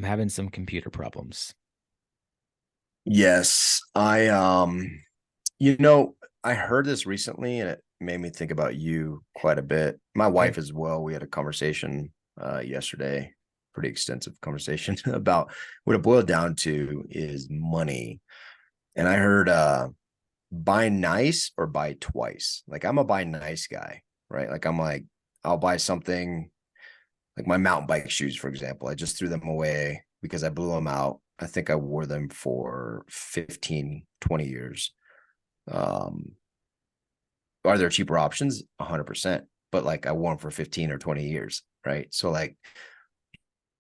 I'm having some computer problems. Yes, you know, I heard this recently and it made me think about you quite a bit. My wife Okay. as well. We had a conversation yesterday, pretty extensive conversation about what it boiled down to is money. And I heard buy nice or buy twice. Like I'm a buy nice guy, right? Like I'll buy something like my mountain bike shoes, for example. I just threw them away because I blew them out. I think I wore them for 15, 20 years. Um, are there cheaper options? 100%. But like I wore them for 15 or 20 years, right? So like,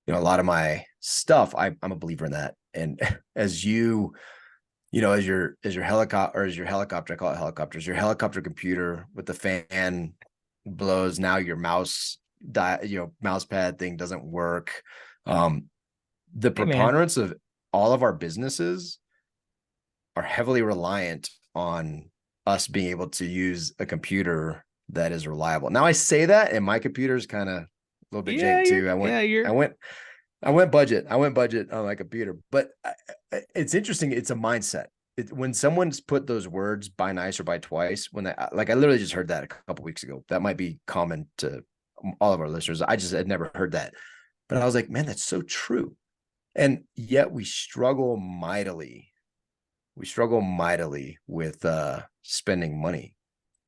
a lot of my stuff, I'm a believer in that. And as as your helicopter, or as your helicopter, I call it helicopters, your helicopter computer with the fan blows, now your mouse pad thing doesn't work. Um, the Hey, man. preponderance of all of our businesses are heavily reliant on us being able to use a computer that is reliable. Now I say that, and my computer is kind of a little bit Yeah, jank you're too. I went, yeah, I you're went, I went budget. I went budget on my computer, but it's interesting. It's a mindset. When someone's put those words "buy nice" or "buy twice," when I literally just heard that a couple weeks ago. That might be common to all of our listeners. I just had never heard that, but I was like, man, that's so true. And yet we struggle mightily. We struggle mightily with spending money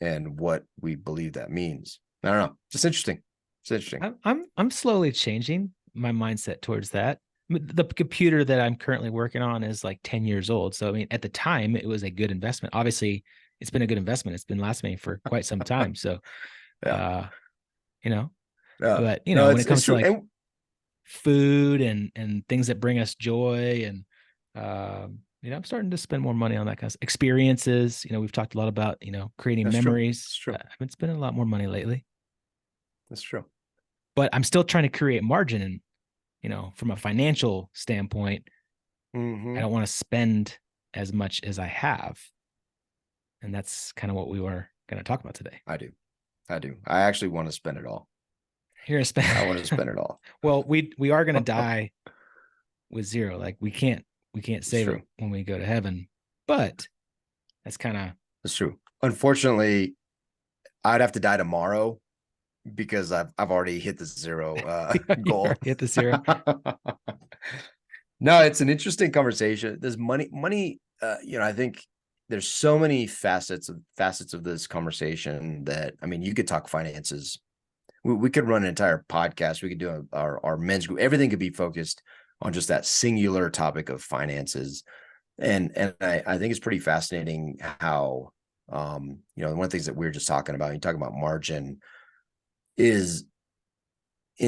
and what we believe that means. I don't know. Just interesting. It's interesting. I'm slowly changing my mindset towards that. The computer that I'm currently working on is like 10 years old. So I mean, at the time it was a good investment. Obviously, it's been a good investment. It's been lasting me for quite some time. So Yeah. uh, you know, Yeah. but No, when it it's comes to true. like And food and things that bring us joy and I'm starting to spend more money on that kind of experiences. We've talked a lot about, creating that's true. It's memories. true. I've been spending a lot more money lately, That's true. but I'm still trying to create margin. And, from a financial standpoint, I Hmm. don't want to spend as much as I have. And that's kind of what we were going to talk about today. I do. I do. I actually want to spend it all. Here to spend. I want to spend it all. Well, we are going to die with zero. Like we can't It's save it true. when we go to heaven. But that's kind of It's true. Unfortunately, I'd have to die tomorrow because I've already hit the zero you goal. already hit the zero. No, it's an interesting conversation. There's money. I think there's so many facets of this conversation that I mean, you could talk finances. We could run an entire podcast. We could do our men's group. Everything could be focused on just that singular topic of finances. And I think it's pretty fascinating how one of the things that we were just talking about, you talk about margin is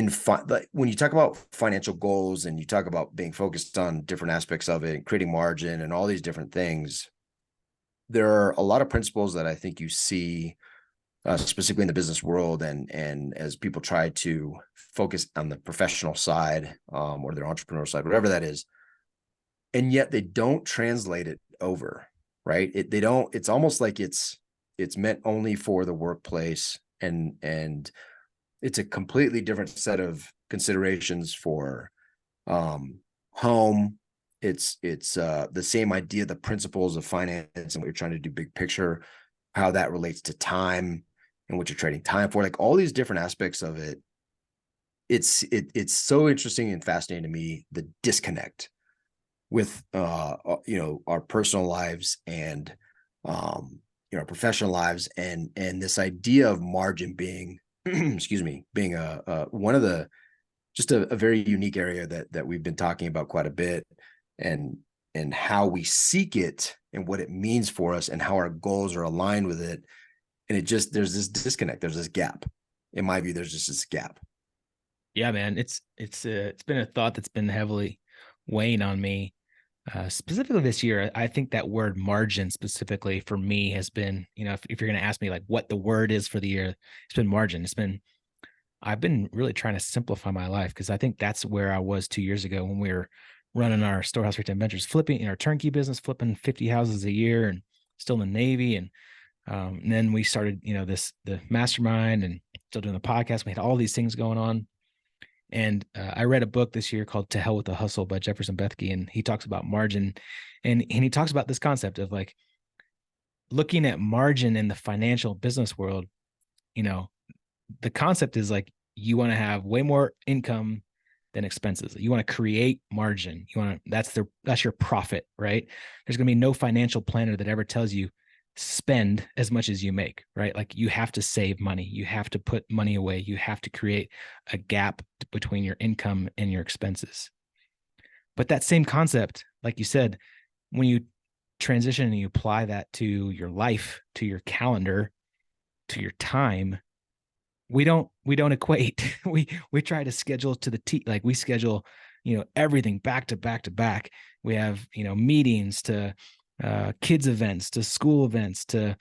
like when you talk about financial goals and you talk about being focused on different aspects of it and creating margin and all these different things, there are a lot of principles that I think you see specifically in the business world and as people try to focus on the professional side or their entrepreneurial side, whatever that is, and yet they don't translate it over, right? They don't. It's almost like it's meant only for the workplace, and it's a completely different set of considerations for um, home. It's the same idea, the principles of finance and what you're trying to do, big picture, how that relates to time and what you're trading time for, like all these different aspects of it. It's so interesting and fascinating to me, the disconnect with our personal lives and our professional lives, and this idea of margin being excuse me, being a one of the just a very unique area that we've been talking about quite a bit, and how we seek it and what it means for us and how our goals are aligned with it. And it just, there's this disconnect, there's this gap. In my view, there's just this gap. Yeah, man. It's been a thought that's been heavily weighing on me. Specifically this year, I think that word margin specifically for me has been, if you're going to ask me like what the word is for the year, it's been margin. I've been really trying to simplify my life because I think that's where I was 2 years ago when we were running our Storehouse Retail Ventures, flipping in our turnkey business, flipping 50 houses a year and still in the Navy. And then we started, the mastermind and still doing the podcast. We had all these things going on. And I read a book this year called To Hell with the Hustle by Jefferson Bethke, and he talks about margin, and he talks about this concept of like looking at margin in the financial business world. You know, the concept is like you want to have way more income than expenses. You want to create margin. You want to that's your profit, right? There's going to be no financial planner that ever tells you spend as much as you make, right? Like you have to save money. You have to put money away. You have to create a gap between your income and your expenses. But that same concept, like you said, when you transition and you apply that to your life, to your calendar, to your time, we don't equate. We try to schedule to the T, like we schedule, everything back to back to back. We have, meetings to kids events to school events to,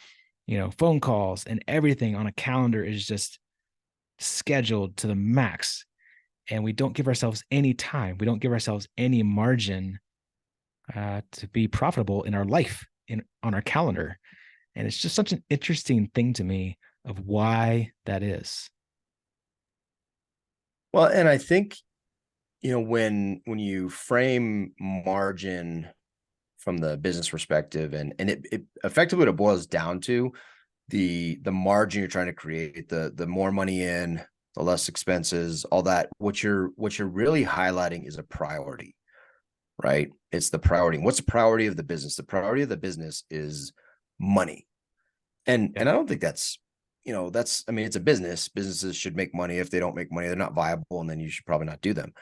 phone calls, and everything on a calendar is just scheduled to the max. And we don't give ourselves any time. We don't give ourselves any margin to be profitable in our life on our calendar. And it's just such an interesting thing to me of why that is. Well, and I think, when you frame margin from the business perspective, and it effectively what it boils down to, the margin you're trying to create, the more money in, the less expenses, all that, what you're really highlighting is a priority, right? It's the priority. What's the priority of the business? The priority of the business is money. And I don't think that's, I mean, it's a business. Businesses should make money. If they don't make money, they're not viable, and then you should probably not do them.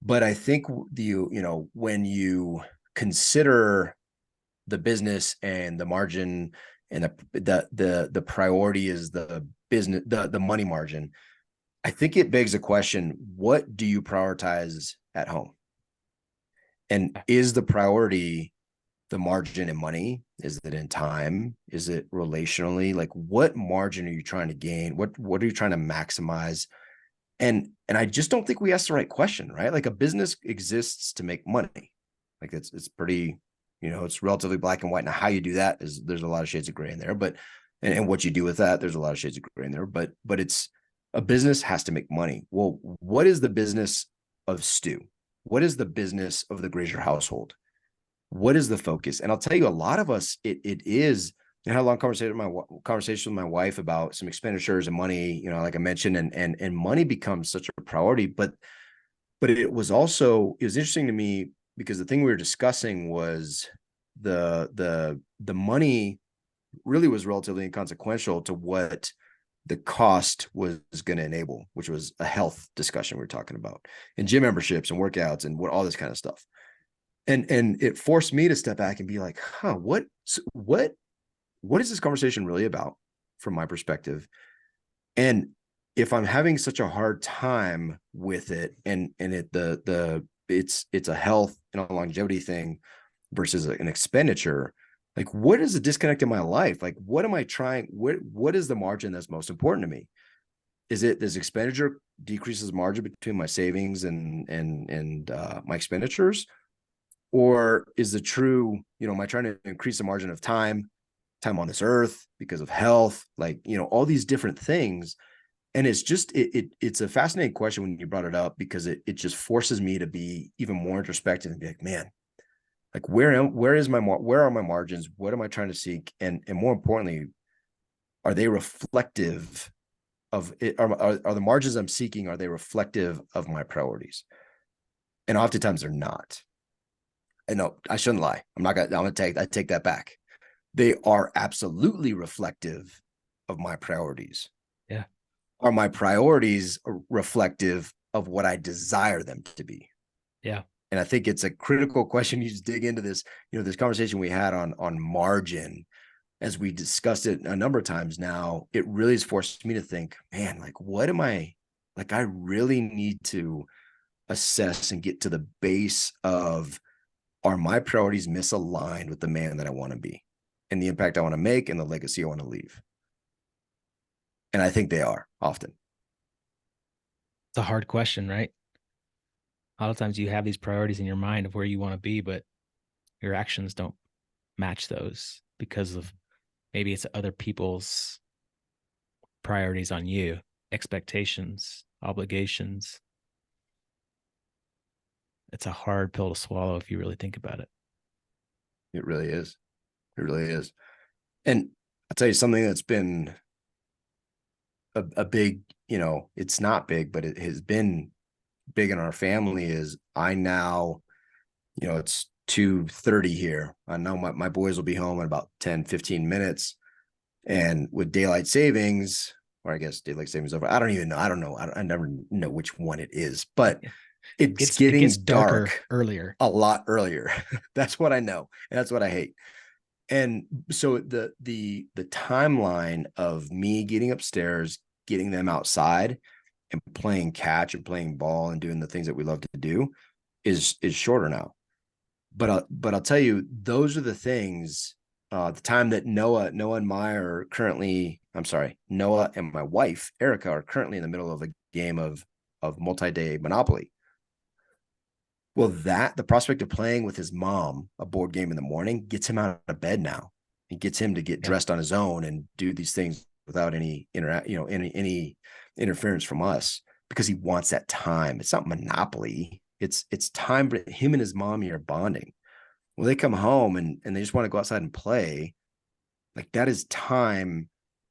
But I think when you consider the business and the margin, and the priority is the business, the money margin, I think it begs the question, what do you prioritize at home? And is the priority the margin in money? Is it in time? Is it relationally? Like, what margin are you trying to gain? What are you trying to maximize? And I just don't think we ask the right question, right? Like, a business exists to make money. Like, it's pretty, it's relatively black and white. Now, how you do that is, there's a lot of shades of gray in there, but and what you do with that, there's a lot of shades of gray in there. But it's, a business has to make money. Well, what is the business of Stu? What is the business of the Grazier household? What is the focus? And I'll tell you, a lot of us, it is. I had a long conversation with my wife about some expenditures and money, like I mentioned, and money becomes such a priority. But it was interesting to me, because the thing we were discussing was the money really was relatively inconsequential to what the cost was going to enable, which was a health discussion we were talking about, and gym memberships and workouts and all this kind of stuff. And it forced me to step back and be like, what is this conversation really about from my perspective? And if I'm having such a hard time with it, and it's a health and a longevity thing versus an expenditure, like, what is the disconnect in my life? Like, what am I trying? What is the margin that's most important to me? Is it this expenditure decreases margin between my savings and my expenditures? Or is the true, am I trying to increase the margin of time on this earth because of health, like, all these different things? And it's just, it's a fascinating question when you brought it up, because it just forces me to be even more introspective and be like, man, like, where are my margins? What am I trying to seek? And more importantly, are they reflective of it? Are the margins I'm seeking, are they reflective of my priorities? And oftentimes they're not. And no, I shouldn't lie. I take that back. They are absolutely reflective of my priorities. Yeah. Are my priorities reflective of what I desire them to be? Yeah. And I think it's a critical question. You just dig into this, this conversation we had on margin, as we discussed it a number of times now, it really has forced me to think, man, like, what am I, like, I really need to assess and get to the base of, are my priorities misaligned with the man that I want to be, and the impact I want to make, and the legacy I want to leave? And I think they are often. It's a hard question, right? A lot of times you have these priorities in your mind of where you want to be, but your actions don't match those because of maybe it's other people's priorities on you, expectations, obligations. It's a hard pill to swallow if you really think about it. It really is. It really is. And I'll tell you something that's been a big, it's not big, but it has been big in our family is I now, it's 2:30 here. I know my boys will be home in about 10, 15 minutes. And with daylight savings, or I guess daylight savings over, I don't even know. I don't know. I never know which one it is, but it's It gets getting darker dark earlier. a lot earlier. That's what I know. And that's what I hate. And so the timeline of me getting upstairs, getting them outside and playing catch and playing ball and doing the things that we love to do is shorter now. But I'll tell you, those are the things. The time that Noah and Noah and my wife Erica are currently in the middle of a game of multi-day Monopoly. Well, the prospect of playing with his mom a board game in the morning gets him out of bed now. It gets him to get Yep. dressed on his own and do these things without any any interference from us because he wants that time. It's not Monopoly. It's time. But him and his mommy are bonding. Well, they come home and they just want to go outside and play. Like that is time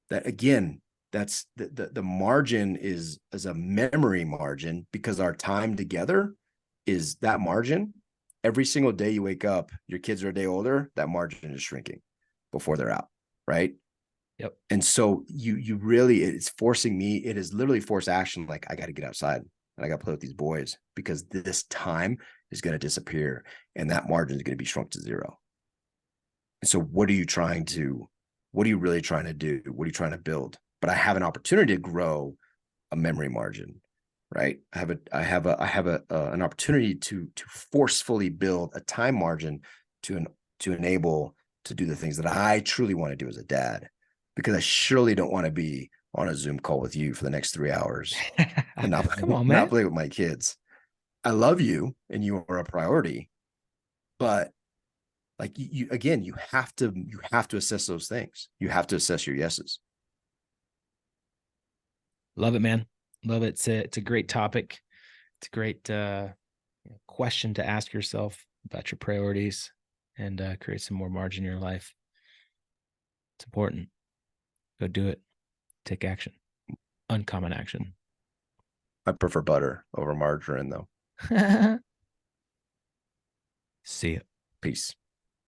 that again, that's the margin is a memory margin because our time together is that margin. Every single day you wake up, your kids are a day older, that margin is shrinking before they're out, right? Yep. And so you really, it's forcing me, it is literally forced action. Like I got to get outside and I got to play with these boys because this time is going to disappear and that margin is going to be shrunk to zero. And so what are you really trying to do? What are you trying to build? But I have an opportunity to grow a memory margin, right? I have an opportunity to forcefully build a time margin to enable to do the things that I truly want to do as a dad, because I surely don't want to be on a Zoom call with you for the next 3 hours and not Come on, not man. play with my kids. I love you and you are a priority, but like you again, you have to assess those things. You have to assess your yeses. Love it, man. Love it. It's a great topic. It's a great question to ask yourself about your priorities and create some more margin in your life. It's important. Go do it. Take action. Uncommon action. I prefer butter over margarine though. See ya. Peace.